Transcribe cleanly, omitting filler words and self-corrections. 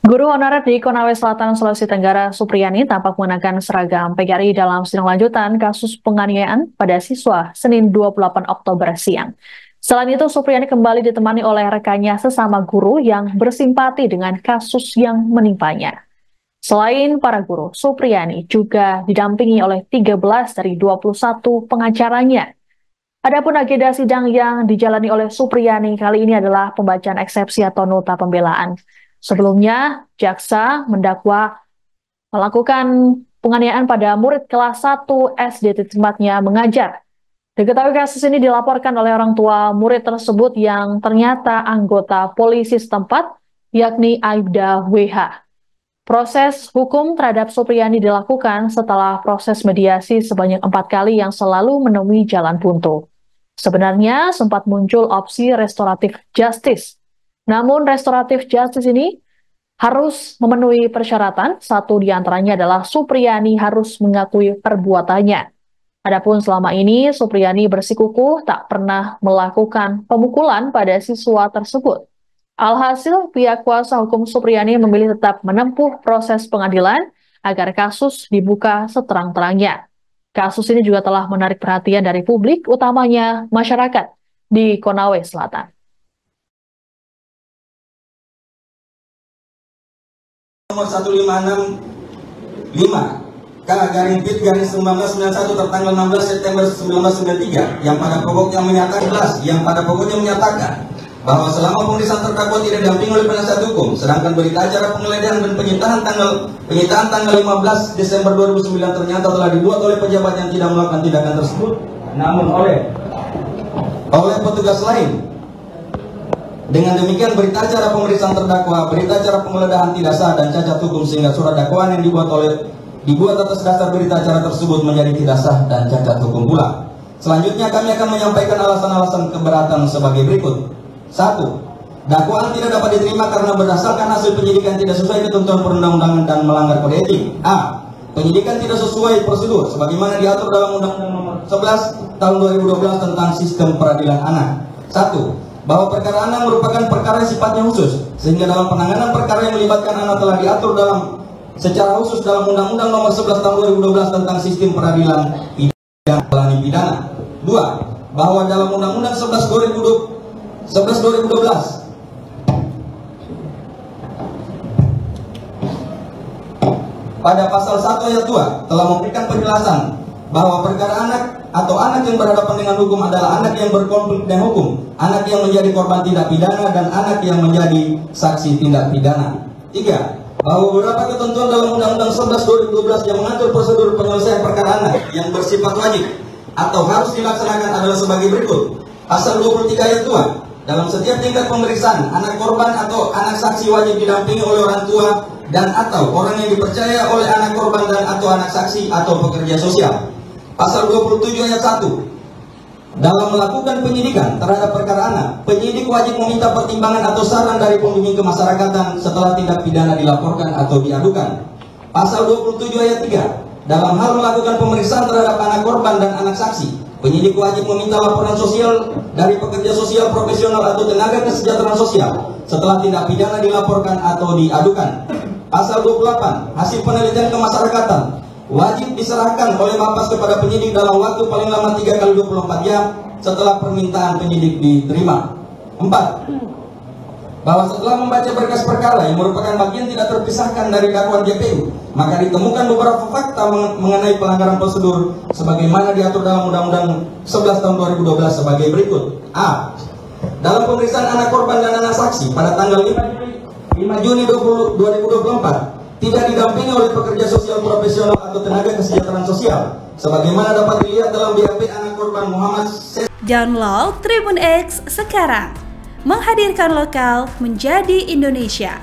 Guru honorer di Konawe Selatan, Sulawesi Tenggara, Supriyani tampak mengenakan seragam PGRI dalam sidang lanjutan kasus penganiayaan pada siswa Senin 28 Oktober siang. Selain itu, Supriyani kembali ditemani oleh rekannya sesama guru yang bersimpati dengan kasus yang menimpanya. Selain para guru, Supriyani juga didampingi oleh 13 dari 21 pengacaranya. Adapun agenda sidang yang dijalani oleh Supriyani kali ini adalah pembacaan eksepsi atau nota pembelaan. Sebelumnya, jaksa mendakwa melakukan penganiayaan pada murid kelas 1 SD di tempatnya mengajar. Diketahui kasus ini dilaporkan oleh orang tua murid tersebut yang ternyata anggota polisi setempat, yakni Aibda WH. Proses hukum terhadap Supriyani dilakukan setelah proses mediasi sebanyak 4 kali yang selalu menemui jalan buntu. Sebenarnya sempat muncul opsi restoratif justice. Namun restoratif justice ini harus memenuhi persyaratan. Satu di antaranya adalah Supriyani harus mengakui perbuatannya. Adapun selama ini Supriyani bersikukuh tak pernah melakukan pemukulan pada siswa tersebut. Alhasil, pihak kuasa hukum Supriyani memilih tetap menempuh proses pengadilan agar kasus dibuka seterang-terangnya. Kasus ini juga telah menarik perhatian dari publik, utamanya masyarakat di Konawe Selatan. Nomor 1565 K/Pit/1991 tertanggal 16 September 1993 yang pada pokoknya menyatakan bahwa selama pemeriksaan terdakwa tidak didampingi oleh penasihat hukum, sedangkan berita acara penggeledahan dan penyitaan tanggal 15 Desember 2009 ternyata telah dibuat oleh pejabat yang tidak melakukan tindakan tersebut, namun oleh petugas lain. Dengan demikian, berita acara pemeriksaan terdakwa, berita acara penggeledahan tidak sah dan cacat hukum, sehingga surat dakwaan yang dibuat atas dasar berita acara tersebut menjadi tidak sah dan cacat hukum pula. Selanjutnya kami akan menyampaikan alasan-alasan keberatan sebagai berikut. 1. Dakwaan tidak dapat diterima karena berdasarkan hasil penyidikan tidak sesuai ketentuan perundang-undangan dan melanggar kode etik. A. Penyidikan tidak sesuai prosedur sebagaimana diatur dalam Undang-Undang Nomor 11 Tahun 2012 tentang Sistem Peradilan Anak. 1. Bahwa perkara anak merupakan perkara yang sifatnya khusus, sehingga dalam penanganan perkara yang melibatkan anak telah diatur secara khusus dalam Undang-Undang Nomor 11 Tahun 2012 tentang Sistem Peradilan Pidana. 2. Bahwa dalam Undang-Undang 11 2012 pada pasal 1 ayat 2 telah memberikan penjelasan bahwa perkara anak atau anak yang berhadapan dengan hukum adalah anak yang berkonflik dengan hukum, anak yang menjadi korban tindak pidana, dan anak yang menjadi saksi tindak pidana. 3. Bahwa beberapa ketentuan dalam Undang-Undang 11 2012 yang mengatur prosedur penyelesaian perkara anak yang bersifat wajib atau harus dilaksanakan adalah sebagai berikut. Pasal 23 ayat 2. Dalam setiap tingkat pemeriksaan, anak korban atau anak saksi wajib didampingi oleh orang tua dan atau orang yang dipercaya oleh anak korban dan atau anak saksi atau pekerja sosial. Pasal 27 ayat 1. Dalam melakukan penyidikan terhadap perkara anak, penyidik wajib meminta pertimbangan atau saran dari pembimbing kemasyarakatan setelah tindak pidana dilaporkan atau diadukan. Pasal 27 ayat 3. Dalam hal melakukan pemeriksaan terhadap anak korban dan anak saksi, penyidik wajib meminta laporan sosial dari pekerja sosial profesional atau tenaga kesejahteraan sosial setelah tindak pidana dilaporkan atau diadukan. Pasal 28. Hasil penelitian kemasyarakatan wajib diserahkan oleh Mapas kepada penyidik dalam waktu paling lama 3 kali 24 jam setelah permintaan penyidik diterima. 4. Bahwa setelah membaca berkas perkara yang merupakan bagian tidak terpisahkan dari dakwaan JPU, maka ditemukan beberapa fakta mengenai pelanggaran prosedur sebagaimana diatur dalam Undang-Undang 11 Tahun 2012 sebagai berikut. A. Dalam pemeriksaan anak korban dan anak saksi pada tanggal 5 Juni 2024 tidak didampingi oleh pekerja sosial profesional atau tenaga kesejahteraan sosial sebagaimana dapat dilihat dalam BAP anak korban Muhammad. Download Tribun X sekarang, menghadirkan lokal menjadi Indonesia.